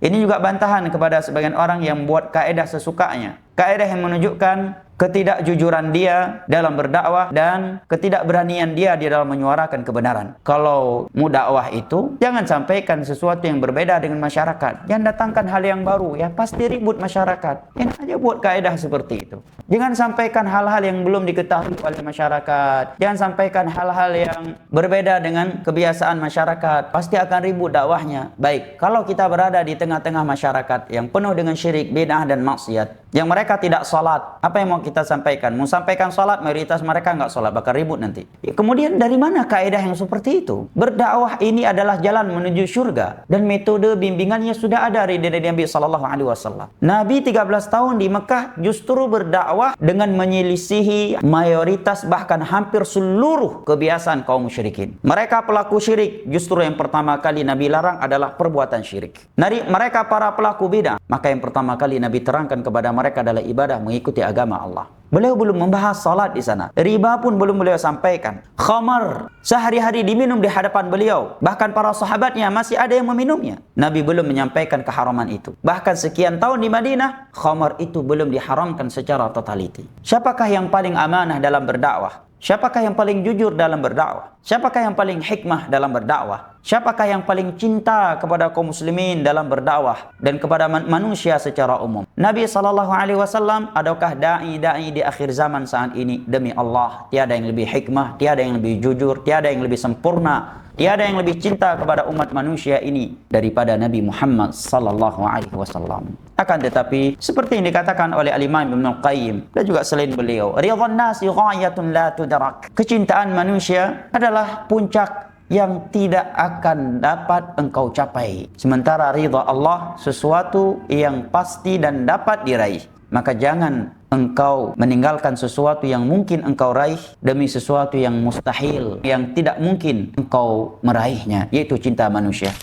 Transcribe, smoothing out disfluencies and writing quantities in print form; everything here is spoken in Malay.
Ini juga bantahan kepada sebagian orang yang membuat kaedah sesukanya. Kaedah yang menunjukkan ketidakjujuran dia dalam berdakwah dan ketidakberanian dia di dalam menyuarakan kebenaran. Kalau mau dakwah itu, jangan sampaikan sesuatu yang berbeda dengan masyarakat. Jangan datangkan hal yang baru, ya pasti ribut masyarakat. Jangan aja buat kaedah seperti itu. Jangan sampaikan hal-hal yang belum diketahui oleh masyarakat. Jangan sampaikan hal-hal yang berbeda dengan kebiasaan masyarakat. Pasti akan ribut dakwahnya. Baik, kalau kita berada di tengah-tengah masyarakat yang penuh dengan syirik, bid'ah dan maksiat, yang mereka tidak salat, apa yang mau kita sampaikan? Mau sampaikan salat, mayoritas mereka nggak salat, bakal ribut nanti. Ya, kemudian dari mana kaedah yang seperti itu? Berdakwah ini adalah jalan menuju surga dan metode bimbingannya sudah ada dari Nabi sallallahu alaihi wasallam. Nabi 13 tahun di Mekah justru berdakwah dengan menyelisihi mayoritas bahkan hampir seluruh kebiasaan kaum musyrikin. Mereka pelaku syirik, justru yang pertama kali Nabi larang adalah perbuatan syirik. Mereka para pelaku bid'ah, maka yang pertama kali Nabi terangkan kepada mereka adalah ibadah mengikuti agama Allah. Beliau belum membahas salat di sana. Riba pun belum beliau sampaikan. Khamar sehari-hari diminum di hadapan beliau. Bahkan para sahabatnya masih ada yang meminumnya. Nabi belum menyampaikan keharaman itu. Bahkan sekian tahun di Madinah, khamar itu belum diharamkan secara totaliti. Siapakah yang paling amanah dalam berdakwah? Siapakah yang paling jujur dalam berdakwah? Siapakah yang paling hikmah dalam berdakwah? Siapakah yang paling cinta kepada kaum muslimin dalam berdakwah dan kepada manusia secara umum? Nabi SAW ataukah da'i di akhir zaman saat ini? Demi Allah, tiada yang lebih hikmah, tiada yang lebih jujur, tiada yang lebih sempurna, tiada yang lebih cinta kepada umat manusia ini daripada Nabi Muhammad SAW. Akan tetapi, seperti yang dikatakan oleh Al-Imam Ibn Al-Qayyim dan juga selain beliau, ridhan nasi ghayatun la tudrak. Kecintaan manusia adalah puncak yang tidak akan dapat engkau capai. Sementara ridha Allah sesuatu yang pasti dan dapat diraih. Maka jangan engkau meninggalkan sesuatu yang mungkin engkau raih demi sesuatu yang mustahil, yang tidak mungkin engkau meraihnya, yaitu cinta manusia.